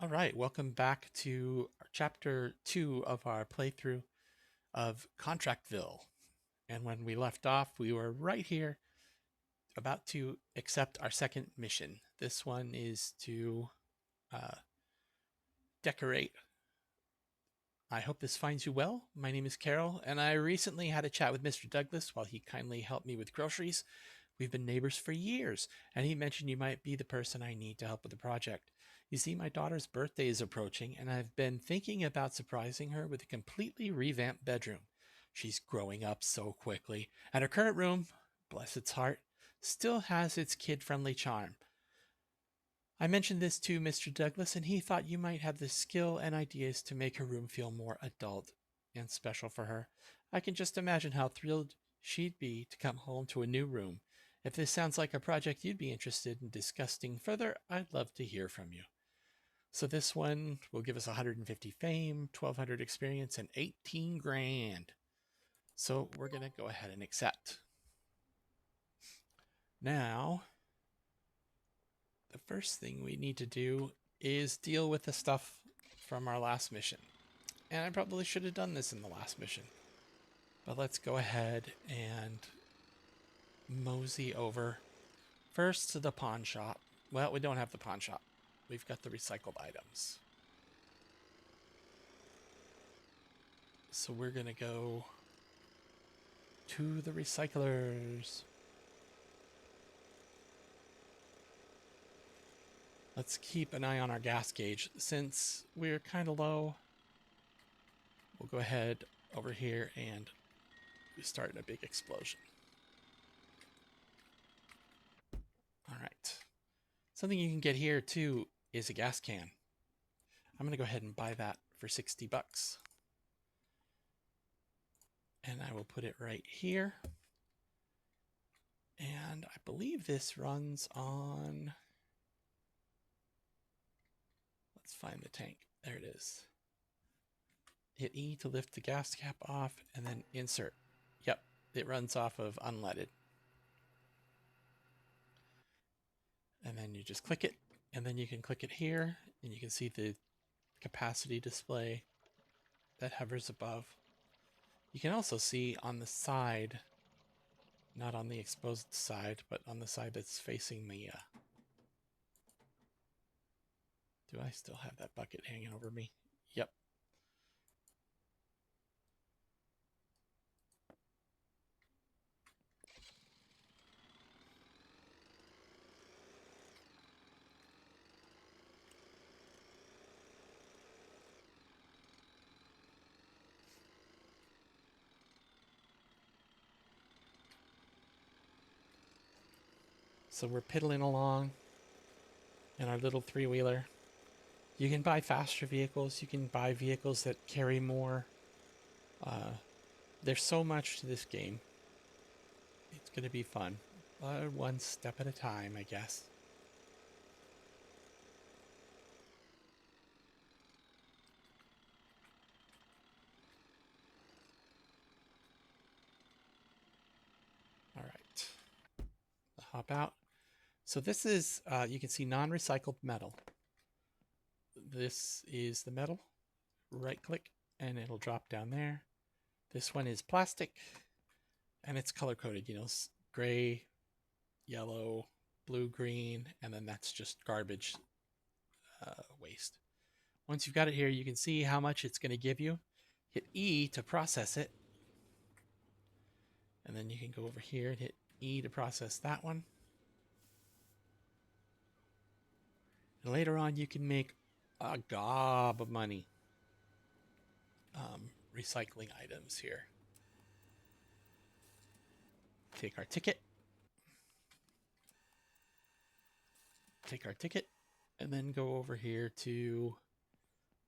All right, welcome back to chapter 2 of our playthrough of ContractVille. And when we left off, we were right here about to accept our second mission. This one is to uh, decorate. I hope this finds you well. My name is Carol, and I recently had a chat with Mr. Douglas while he kindly helped me with groceries. We've been neighbors for years, and he mentioned you might be the person I need to help with the project. You see, my daughter's birthday is approaching, and I've been thinking about surprising her with a completely revamped bedroom. She's growing up so quickly, and her current room, bless its heart, still has its kid friendly charm. I mentioned this to Mr. Douglas, and he thought you might have the skill and ideas to make her room feel more adult and special for her. I can just imagine how thrilled she'd be to come home to a new room. If this sounds like a project you'd be interested in discussing further, I'd love to hear from you. So this one will give us 150 fame, 1200 experience, and 18 grand. So we're going to go ahead and accept. Now, the first thing we need to do is deal with the stuff from our last mission. And I probably should have done this in the last mission. But let's go ahead and mosey over first to the pawn shop. Well, we don't have the pawn shop. We've got the recycled items. So we're going to go to the recyclers. Let's keep an eye on our gas gauge. Since we're kind of low, we'll go ahead over here and we start a big explosion. All right. Something you can get here too is a gas can. I'm going to go ahead and buy that for 60 bucks. And I will put it right here. And I believe this runs on... Let's find the tank. There it is. Hit E to lift the gas cap off and then insert. Yep, it runs off of unleaded. And then you just click it, and then you can click it here, and you can see the capacity display that hovers above. You can also see on the side, not on the exposed side, but on the side that's facing the... Do I still have that bucket hanging over me? Yep. So we're piddling along in our little three-wheeler. You can buy faster vehicles. You can buy vehicles that carry more. There's so much to this game. It's going to be fun. One step at a time, I guess. All right. Hop out. So this is, you can see non-recycled metal. This is the metal. Right click and it'll drop down there. This one is plastic and it's color coded, you know, gray, yellow, blue, green, and then that's just garbage waste. Once you've got it here, you can see how much it's going to give you. Hit E to process it. And then you can go over here and hit E to process that one. And later on, you can make a gob of money recycling items here. Take our ticket. Take our ticket. And then go over here to...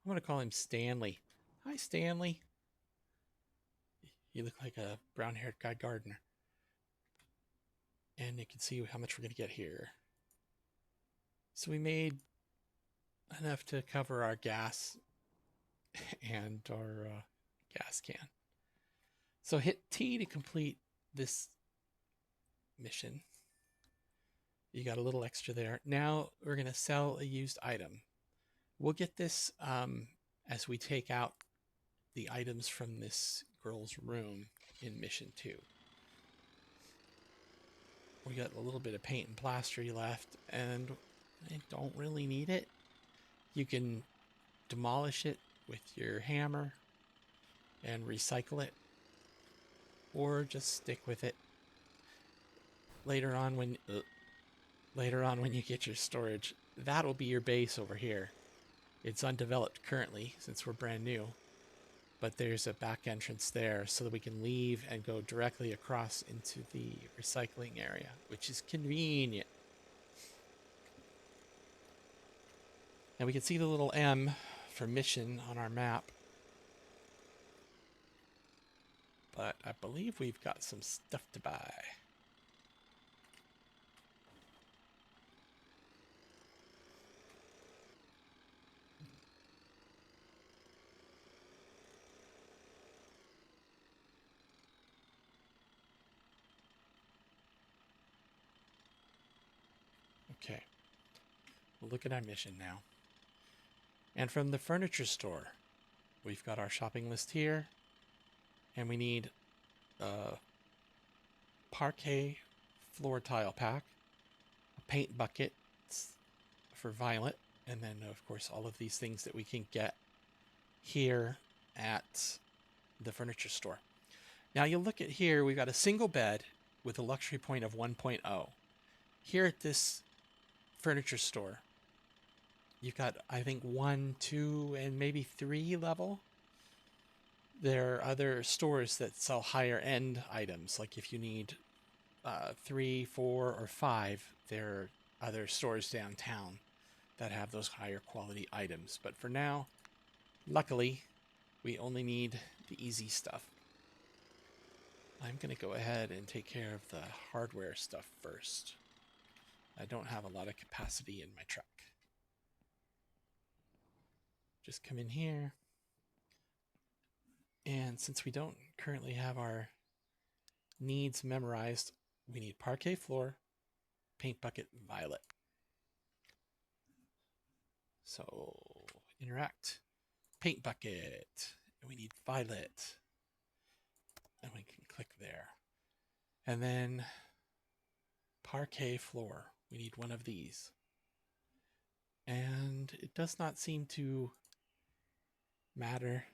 I'm going to call him Stanley. Hi, Stanley. You look like a brown-haired guy gardener. And you can see how much we're going to get here. So we made enough to cover our gas and our gas can. So hit T to complete this mission. You got a little extra there. Now we're going to sell a used item. We'll get this as we take out the items from this girl's room in mission 2. We got a little bit of paint and plastery left, and I don't really need it. You can demolish it with your hammer and recycle it, or just stick with it. Later on when you get your storage, that'll be your base over here. It's undeveloped currently since we're brand new, but there's a back entrance there so that we can leave and go directly across into the recycling area, which is convenient. And we can see the little M for mission on our map. But I believe we've got some stuff to buy. Okay. We'll look at our mission now. And from the furniture store, we've got our shopping list here. And we need a parquet floor tile pack, a paint bucket for Violet, and then, of course, all of these things that we can get here at the furniture store. Now, you look at here, we've got a single bed with a luxury point of 1.0. Here at this furniture store, you've got, I think, 1, 2, and maybe 3 level. There are other stores that sell higher end items, like if you need 3, 4, or 5, there are other stores downtown that have those higher quality items. But for now, luckily, we only need the easy stuff. I'm going to go ahead and take care of the hardware stuff first. I don't have a lot of capacity in my truck. Just come in here. And since we don't currently have our needs memorized, we need parquet floor, paint bucket, Violet. So interact, paint bucket, and we need Violet. And we can click there. And then parquet floor, we need one of these. And it does not seem to matter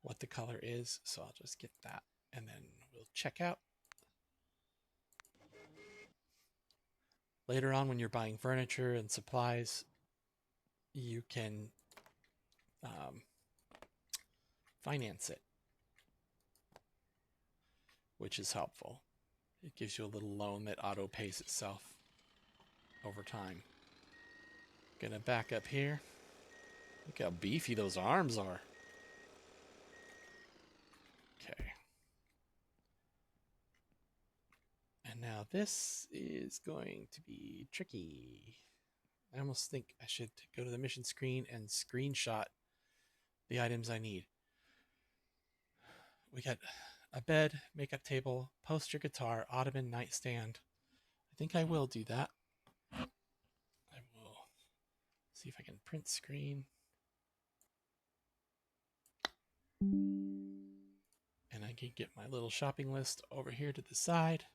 what the color is, so I'll just get that, and then we'll check out. Later on, when you're buying furniture and supplies, you can finance it, which is helpful. It gives you a little loan that auto pays itself over time. Gonna back up here. Look how beefy those arms are. Okay. And now this is going to be tricky. I almost think I should go to the mission screen and screenshot the items I need. We got a bed, makeup table, poster, guitar, ottoman, nightstand. I think I will do that. I will see if I can print screen. And I can get my little shopping list over here to the side.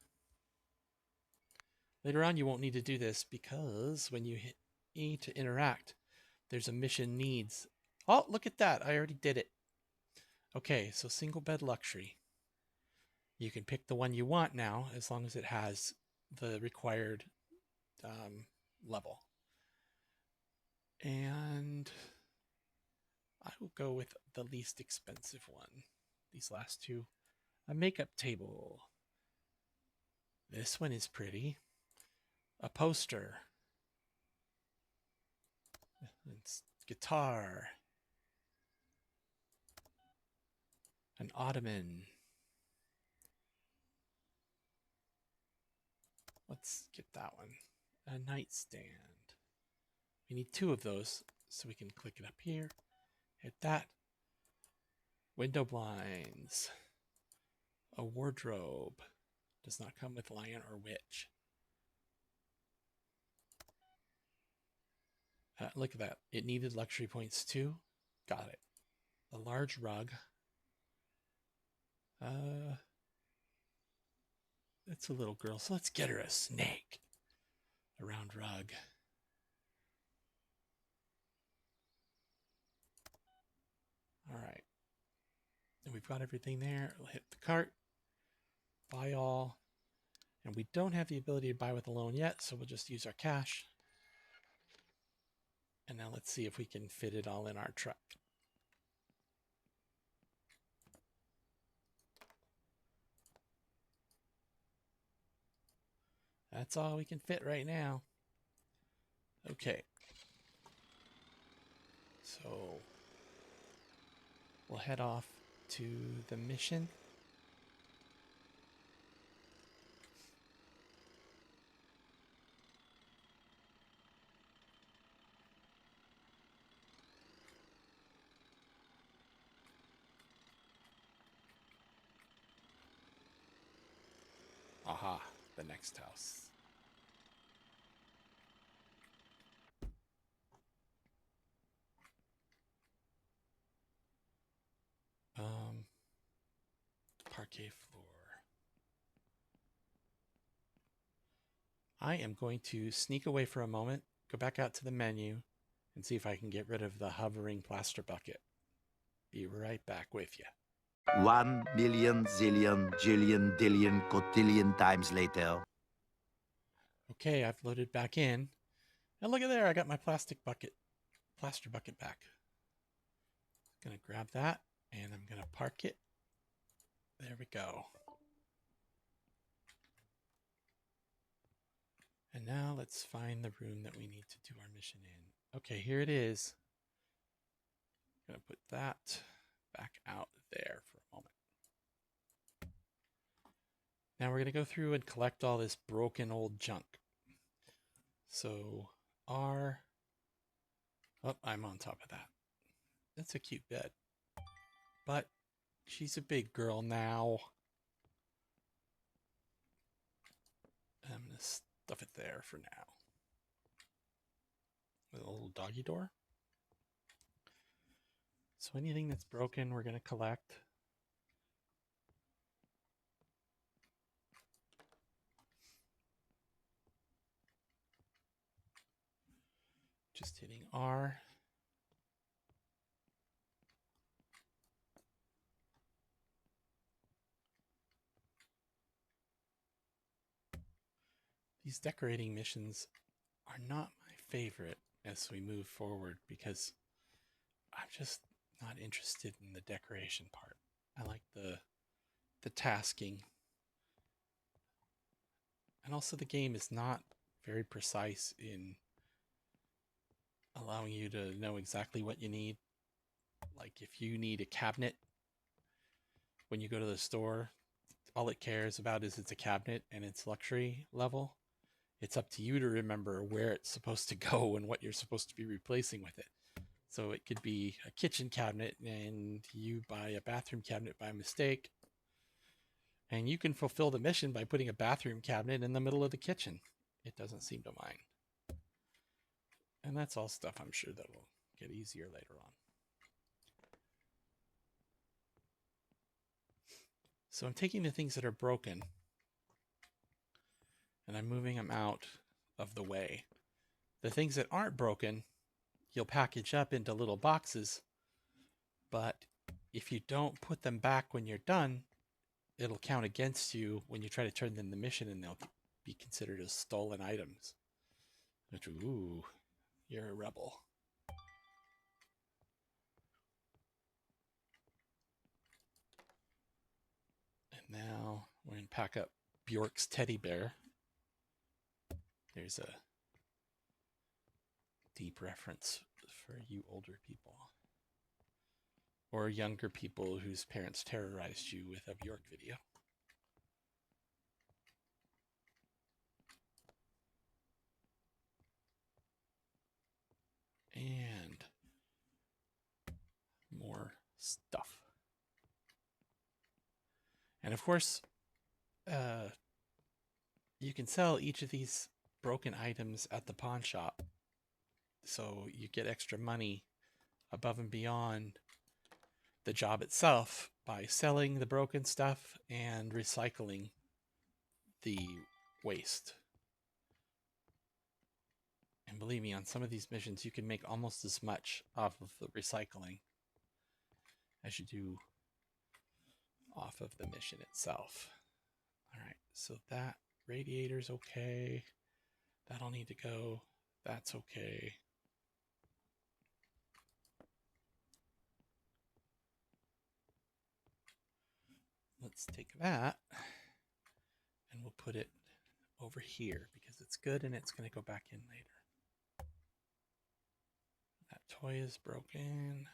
Later on, you won't need to do this because when you hit E to interact, there's a mission needs. Oh, look at that. I already did it. Okay, so single bed luxury. You can pick the one you want now as long as it has the required level. And I will go with the least expensive one. These last two. A makeup table. This one is pretty. A poster. It's guitar. An ottoman. Let's get that one. A nightstand. We need 2 of those, so we can click it up here. Hit that. Window blinds. A wardrobe. Does not come with lion or witch. Look at that. It needed luxury points too. Got it. A large rug. It's a little girl, so let's get her a snake. A round rug. All right. And we've got everything there. We'll hit the cart. Buy all. And we don't have the ability to buy with a loan yet, so we'll just use our cash. And now let's see if we can fit it all in our truck. That's all we can fit right now. Okay. So we'll head off to the mission. Aha, the next house. Parquet floor. I am going to sneak away for a moment, go back out to the menu, and see if I can get rid of the hovering plaster bucket. Be right back with you. 1 million zillion jillion dillion cotillion times later. Okay, I've loaded back in. And look at there, I got my plaster bucket back. Gonna grab that and I'm gonna park it. There we go. And now let's find the room that we need to do our mission in. Okay, here it is. I'm gonna put that back out there for a moment. Now we're gonna go through and collect all this broken old junk. So oh, I'm on top of that. That's a cute bed. But she's a big girl now. I'm going to stuff it there for now. With a little doggy door. So anything that's broken, we're going to collect. Just hitting R. These decorating missions are not my favorite as we move forward because I'm just not interested in the decoration part. I like the tasking. And also the game is not very precise in allowing you to know exactly what you need. Like if you need a cabinet when you go to the store, all it cares about is it's a cabinet and it's luxury level. It's up to you to remember where it's supposed to go and what you're supposed to be replacing with it. So it could be a kitchen cabinet and you buy a bathroom cabinet by mistake. And you can fulfill the mission by putting a bathroom cabinet in the middle of the kitchen. It doesn't seem to mind. And that's all stuff I'm sure that will get easier later on. So I'm taking the things that are broken and I'm moving them out of the way. The things that aren't broken, you'll package up into little boxes, but if you don't put them back when you're done, it'll count against you when you try to turn in the mission and they'll be considered as stolen items. Which, ooh, you're a rebel. And now we're going to pack up Bjork's teddy bear. There's a deep reference for you older people. Or younger people whose parents terrorized you with a Bjork video. And more stuff. And of course, you can sell each of these broken items at the pawn shop So you get extra money above and beyond the job itself by selling the broken stuff and recycling the waste. And believe me, on some of these missions, you can make almost as much off of the recycling as you do off of the mission itself. All right, so that radiator's okay. That'll need to go. That's okay. Let's take that and we'll put it over here because it's good and it's going to go back in later. That toy is broken.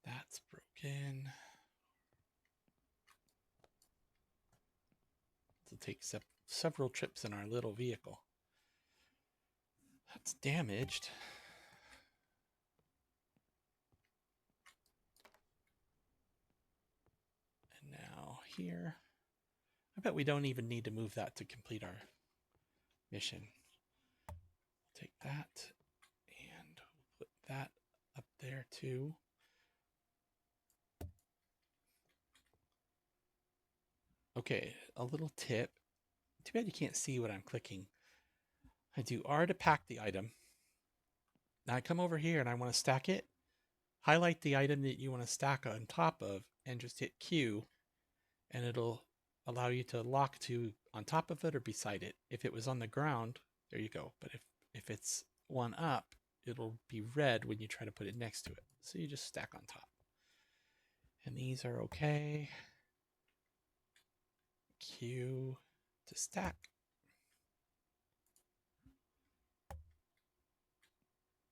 That's broken. It'll take several trips in our little vehicle. That's damaged. And now here. I bet we don't even need to move that to complete our mission. Take that and we'll put that up there too. Okay, a little tip. Too bad you can't see what I'm clicking. I do R to pack the item. Now I come over here and I want to stack it. Highlight the item that you want to stack on top of and just hit Q and it'll allow you to lock to on top of it or beside it. If it was on the ground, there you go. But if it's one up, it'll be red when you try to put it next to it. So you just stack on top. And these are okay. Q to stack.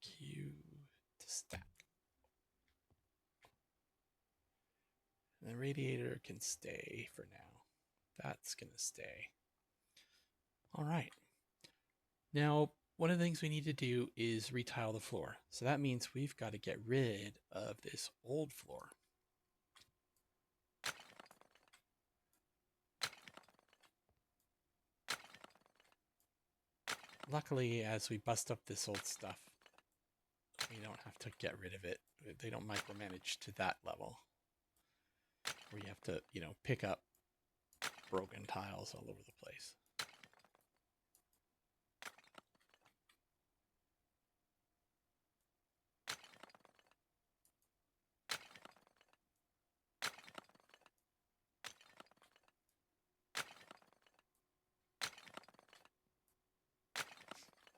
Q to stack. And the radiator can stay for now. That's going to stay. All right. Now, one of the things we need to do is retile the floor. So that means we've got to get rid of this old floor. Luckily, as we bust up this old stuff, we don't have to get rid of it. They don't micromanage to that level where you have to, pick up broken tiles all over the place.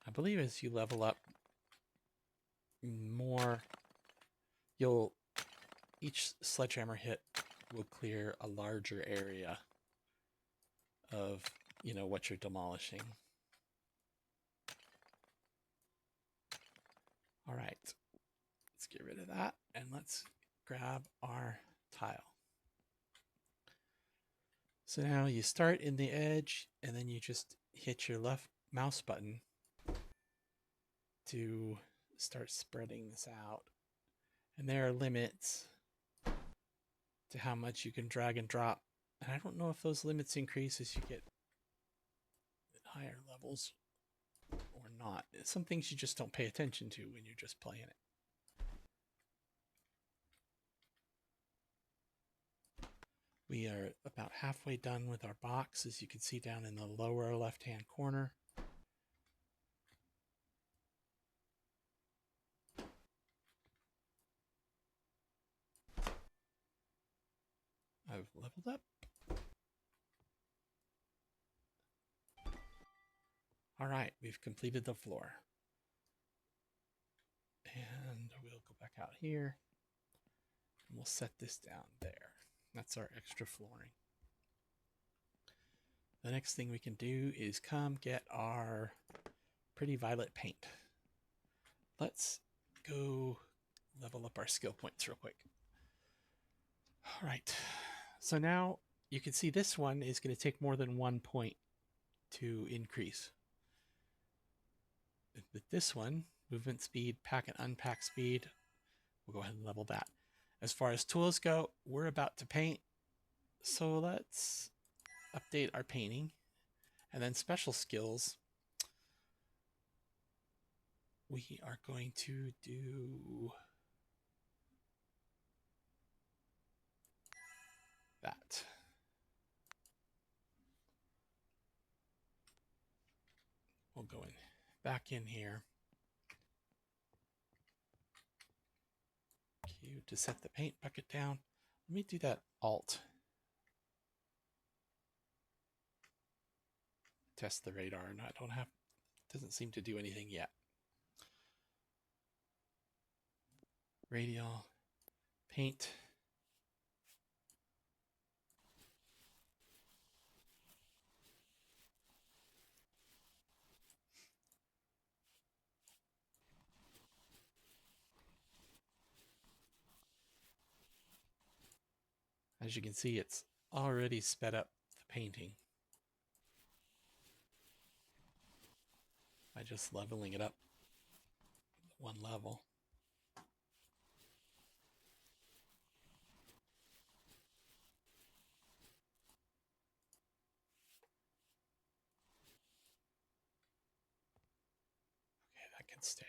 I believe as you level up more, each sledgehammer hit will clear a larger area of, what you're demolishing. All right, let's get rid of that and let's grab our tile. So now you start in the edge and then you just hit your left mouse button to start spreading this out. And there are limits to how much you can drag and drop. And I don't know if those limits increase as you get higher levels or not. Some things you just don't pay attention to when you're just playing it. We are about halfway done with our box, as you can see down in the lower left-hand corner. I've leveled up. All right, we've completed the floor. And we'll go back out here and we'll set this down there. That's our extra flooring. The next thing we can do is come get our pretty violet paint. Let's go level up our skill points real quick. All right, so now you can see this one is going to take more than 1 point to increase. With this one, movement speed, pack and unpack speed, we'll go ahead and level that. As far as tools go, we're about to paint, so let's update our painting. And then special skills, we are going to do that. We'll go in back in here. Q to set the paint bucket down. Let me do that Alt. Test the radar, and I don't have, doesn't seem to do anything yet. Radial, paint. As you can see, it's already sped up the painting by just leveling it up one level. Okay, that can stay.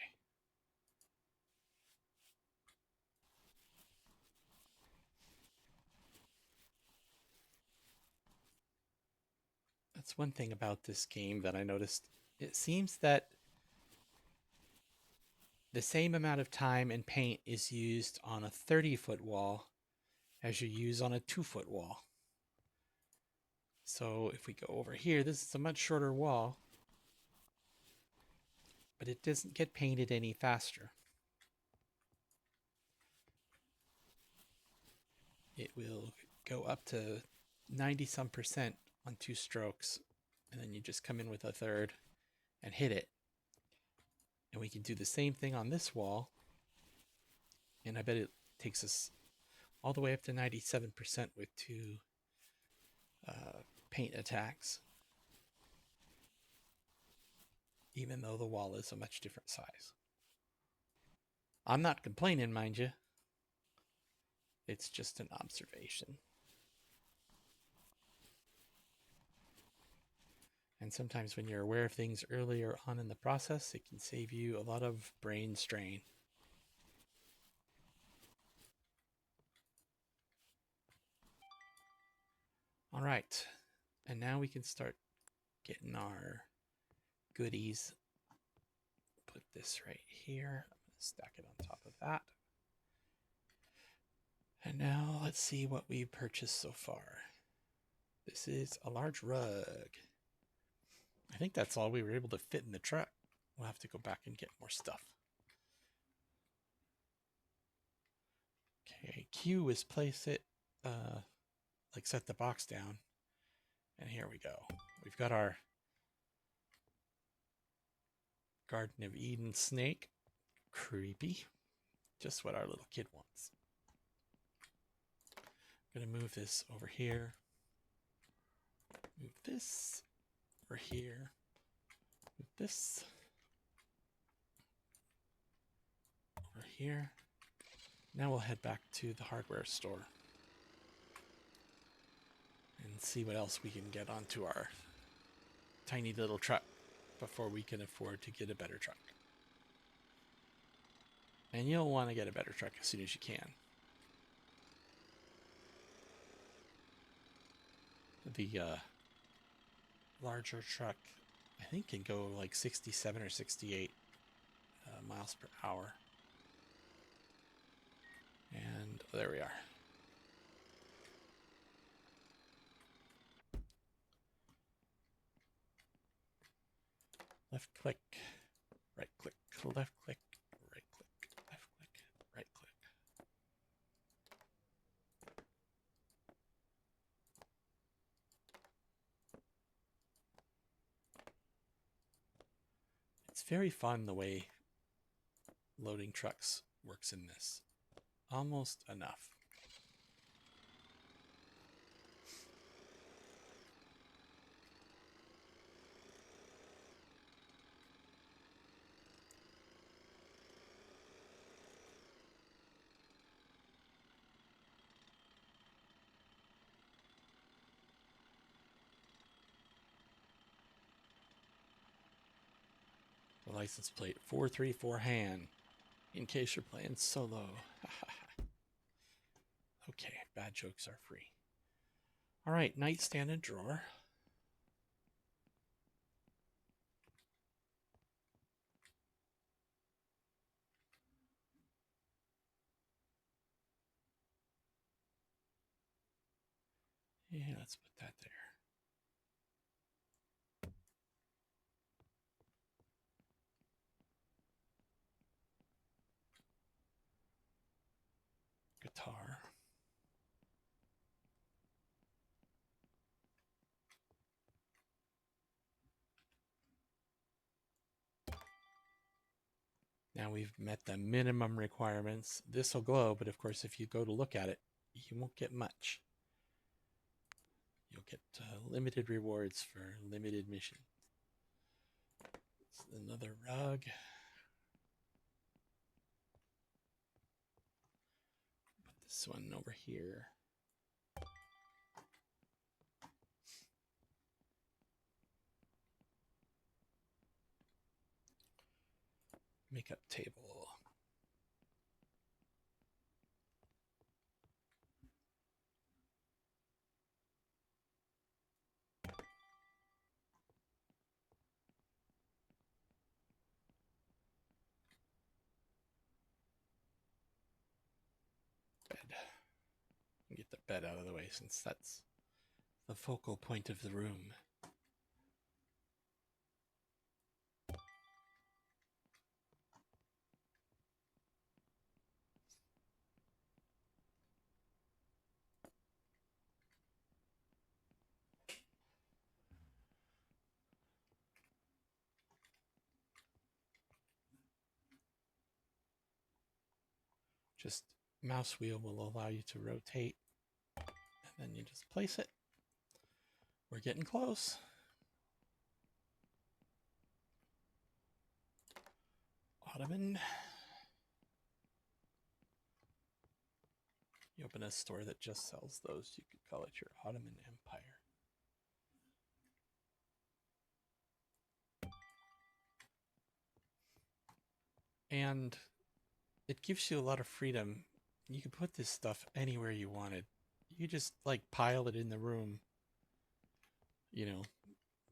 That's one thing about this game that I noticed. It seems that the same amount of time and paint is used on a 30-foot wall as you use on a 2-foot wall. So if we go over here, this is a much shorter wall, but it doesn't get painted any faster. It will go up to 90-some% on 2 strokes, and then you just come in with a third and hit it. And we can do the same thing on this wall, and I bet it takes us all the way up to 97% with 2 paint attacks, even though the wall is a much different size. I'm not complaining, mind you. It's just an observation. And sometimes when you're aware of things earlier on in the process, it can save you a lot of brain strain. All right, and now we can start getting our goodies. Put this right here. I'm going to stack it on top of that. And now let's see what we purchased so far. This is a large rug. I think that's all we were able to fit in the truck. We'll have to go back and get more stuff. Okay, Q is place it, like set the box down. And here we go. We've got our Garden of Eden snake. Creepy. Just what our little kid wants. I'm going to move this over here. Move this over here. Move this over here. Now we'll head back to the hardware store and see what else we can get onto our tiny little truck before we can afford to get a better truck. And you'll want to get a better truck as soon as you can. The larger truck, I think, can go like 67 or 68 miles per hour. And there we are. Left click, right click, left click, right click, left click, right click. It's very fun the way loading trucks works in this. Almost enough. license plate 434 Han, in case you're playing solo. Okay, bad jokes are free. All right, nightstand and drawer. Yeah, let's put that there. Guitar. Now we've met the minimum requirements. This will glow, but of course, if you go to look at it, you won't get much. You'll get limited rewards for limited mission. It's another rug. Put this one over here. Makeup table. Bed. Get the bed out of the way since that's the focal point of the room. Just mouse wheel will allow you to rotate, and then you just place it. We're getting close. Ottoman. You open a store that just sells those, you could call it your Ottoman Empire. And it gives you a lot of freedom. You can put this stuff anywhere you wanted. You just like pile it in the room, you know,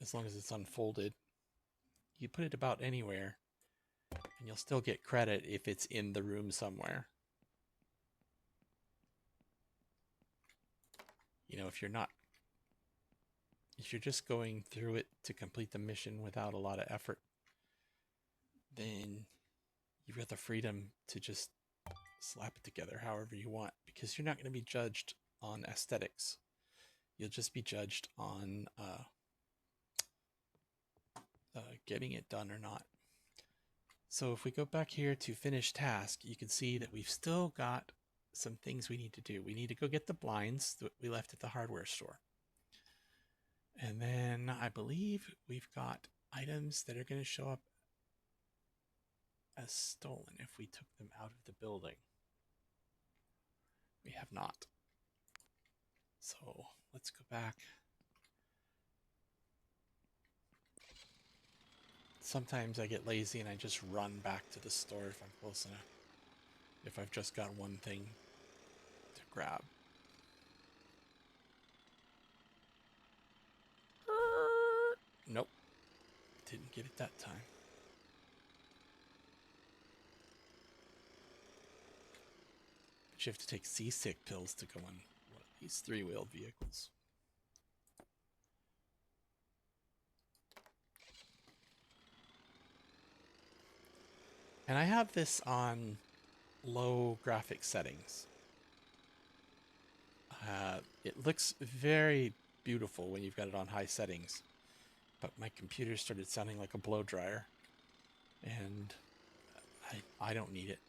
as long as it's unfolded. You put it about anywhere, and you'll still get credit if it's in the room somewhere. You know, if you're just going through it to complete the mission without a lot of effort, then you've got the freedom to just slap it together however you want, because you're not going to be judged on aesthetics. You'll just be judged on getting it done or not. So if we go back here to finish task, you can see that we've still got some things we need to do. We need to go get the blinds that we left at the hardware store. And then I believe we've got items that are going to show up as stolen if we took them out of the building. We have not. So let's go back. Sometimes I get lazy and I just run back to the store if I'm close enough. If I've just got one thing to grab. Nope. Didn't get it that time. But you have to take seasick pills to go on one of these three-wheeled vehicles. And I have this on low graphic settings. It looks very beautiful when you've got it on high settings, but my computer started sounding like a blow dryer, and I don't need it.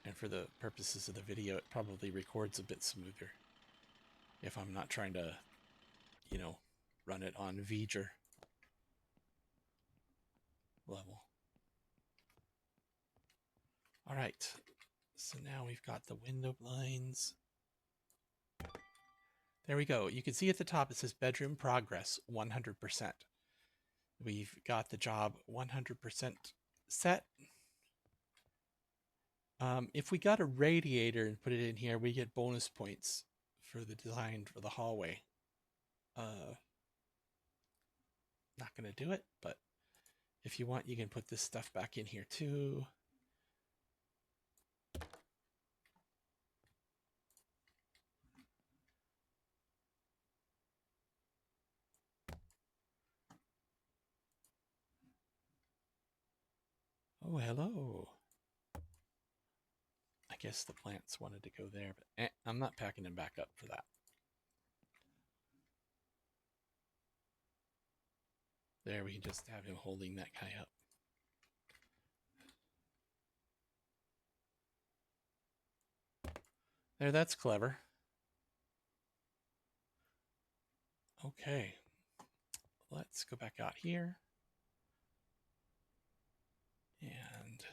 And for the purposes of the video, it probably records a bit smoother if I'm not trying to, you know, run it on VGer level. All right, so now we've got the window blinds. There we go. You can see at the top it says bedroom progress 100%. We've got the job 100% set. If we got a radiator and put it in here, we get bonus points for the design for the hallway. Not going to do it, but if you want, you can put this stuff back in here too. Oh, hello. I guess the plants wanted to go there, but I'm not packing them back up for that. There, we can just have him holding that guy up. There, that's clever. Okay, let's go back out here. And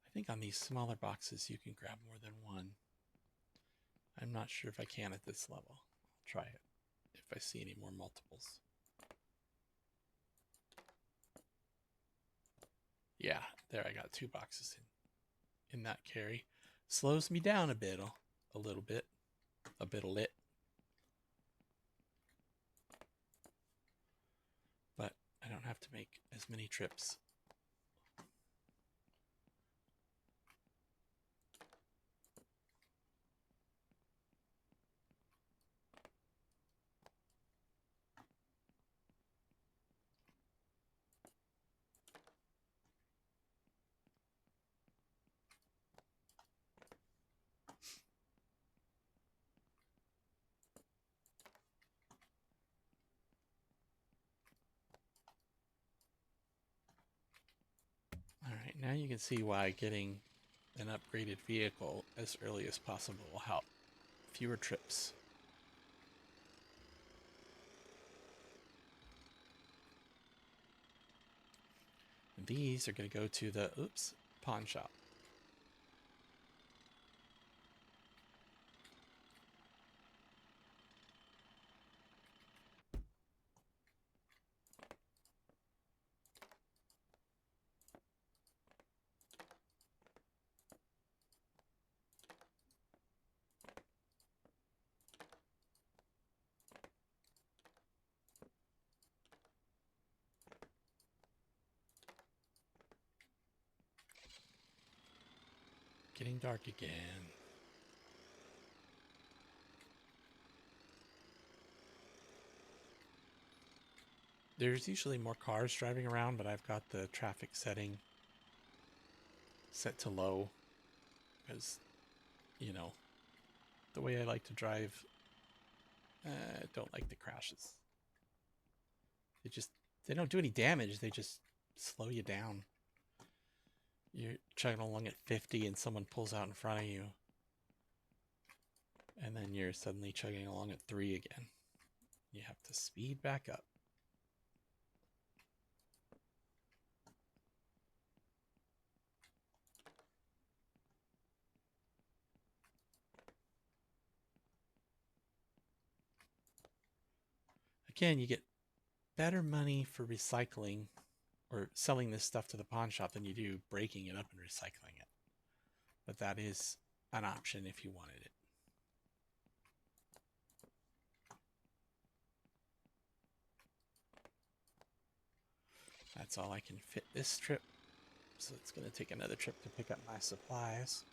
I think on these smaller boxes, you can grab more than one. I'm not sure if I can at this level. I'll try it if I see any more multiples. Yeah, there, I got 2 boxes in that carry. Slows me down a bit, a little bit, a bit of lit. But I don't have to make as many trips. All right, now you can see why getting an upgraded vehicle as early as possible will help. Fewer trips. And these are going to go to the, pawn shop. Getting dark again. There's usually more cars driving around, but I've got the traffic setting set to low because, you know, the way I like to drive, I don't like the crashes. They don't do any damage. They just slow you down. You're chugging along at 50 and someone pulls out in front of you. And then you're suddenly chugging along at 3 again. You have to speed back up. Again, you get better money for recycling or selling this stuff to the pawn shop than you do breaking it up and recycling it. But that is an option if you wanted it. That's all I can fit this trip. So it's going to take another trip to pick up my supplies.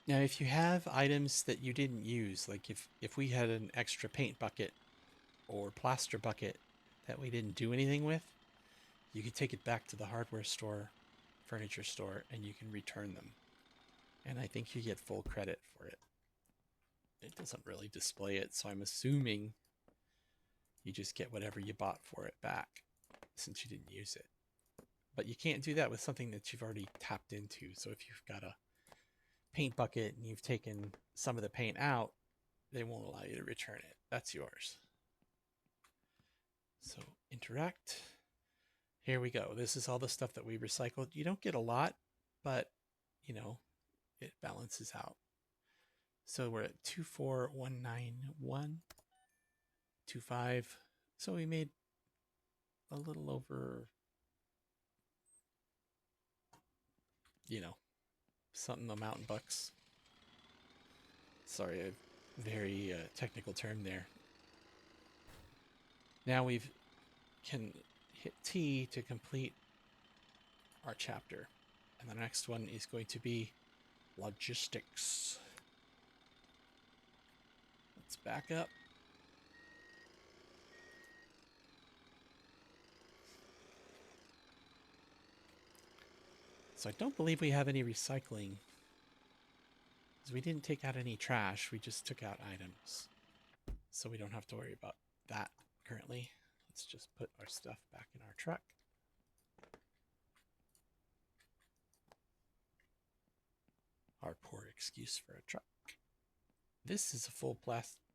Now, if you have items that you didn't use, like if we had an extra paint bucket or plaster bucket that we didn't do anything with, you can take it back to the hardware store, furniture store, and you can return them. And I think you get full credit for it. It doesn't really display it, so I'm assuming you just get whatever you bought for it back since you didn't use it. But you can't do that with something that you've already tapped into. So if you've got a paint bucket and you've taken some of the paint out, they won't allow you to return it. That's yours. So interact. Here we go. This is all the stuff that we recycled. You don't get a lot, but you know, it balances out. So we're at 24191, 25. So we made a little over, something amount in bucks. Sorry, a very technical term there. Now we can hit T to complete our chapter. And the next one is going to be logistics. Let's back up. So I don't believe we have any recycling, because we didn't take out any trash. We just took out items. So we don't have to worry about that currently. Let's just put our stuff back in our truck. Our poor excuse for a truck. This is a full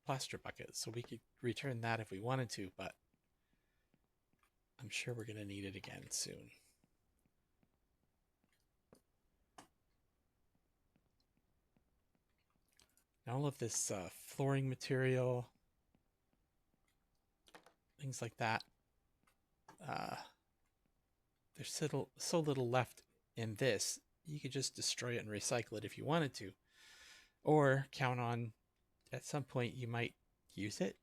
plaster bucket, so we could return that if we wanted to, but I'm sure we're going to need it again soon. Now all of this flooring material, things like that, there's so little left in this, you could just destroy it and recycle it if you wanted to. Or count on, at some point, you might use it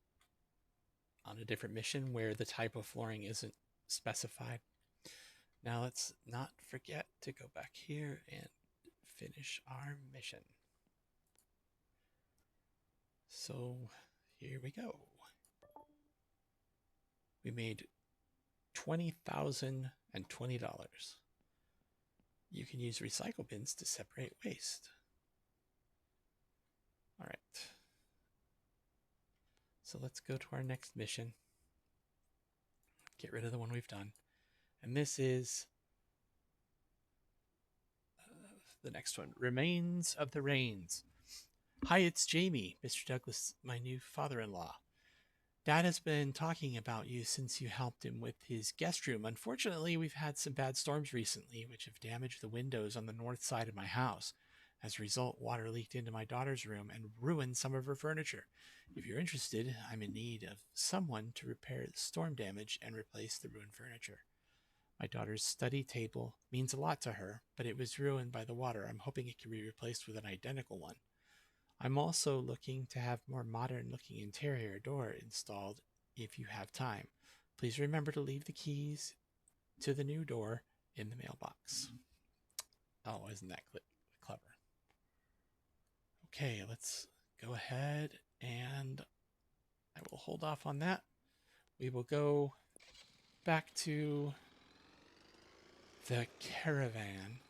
on a different mission where the type of flooring isn't specified. Now let's not forget to go back here and finish our mission. So here we go. We made $20,020. You can use recycle bins to separate waste. All right. So let's go to our next mission. Get rid of the one we've done. And this is the next one. Remains of the Rains. Hi, it's Jamie, Mr. Douglas, my new father-in-law. Dad has been talking about you since you helped him with his guest room. Unfortunately, we've had some bad storms recently, which have damaged the windows on the north side of my house. As a result, water leaked into my daughter's room and ruined some of her furniture. If you're interested, I'm in need of someone to repair the storm damage and replace the ruined furniture. My daughter's study table means a lot to her, but it was ruined by the water. I'm hoping it can be replaced with an identical one. I'm also looking to have more modern-looking interior door installed if you have time. Please remember to leave the keys to the new door in the mailbox. Oh, isn't that clever? Okay, let's go ahead and I will hold off on that. We will go back to the caravan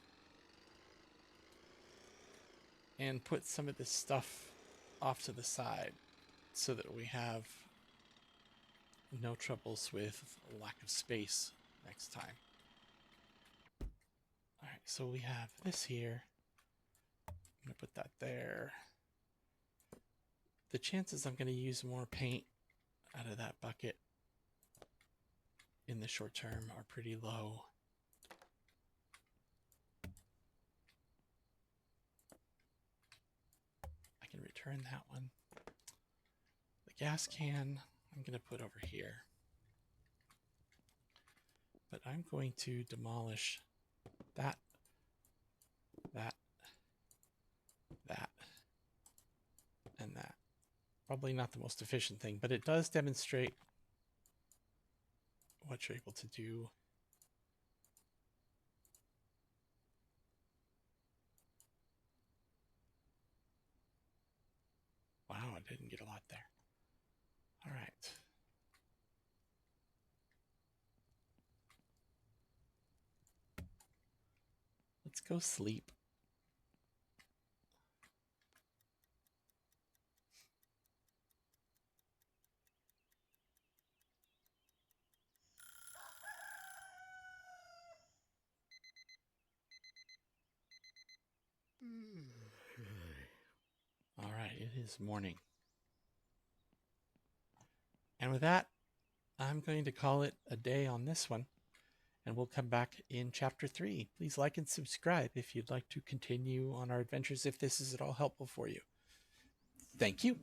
and put some of this stuff off to the side so that we have no troubles with lack of space next time. All right, so we have this here. I'm going to put that there. The chances I'm going to use more paint out of that bucket in the short term are pretty low. I can return that one. The gas can I'm going to put over here. But I'm going to demolish that, and that. Probably not the most efficient thing, but it does demonstrate what you're able to do. Wow, I didn't get a lot there. All right. Let's go sleep. All right, it is morning. And with that, I'm going to call it a day on this one, and we'll come back in chapter 3. Please like and subscribe if you'd like to continue on our adventures, if this is at all helpful for you. Thank you.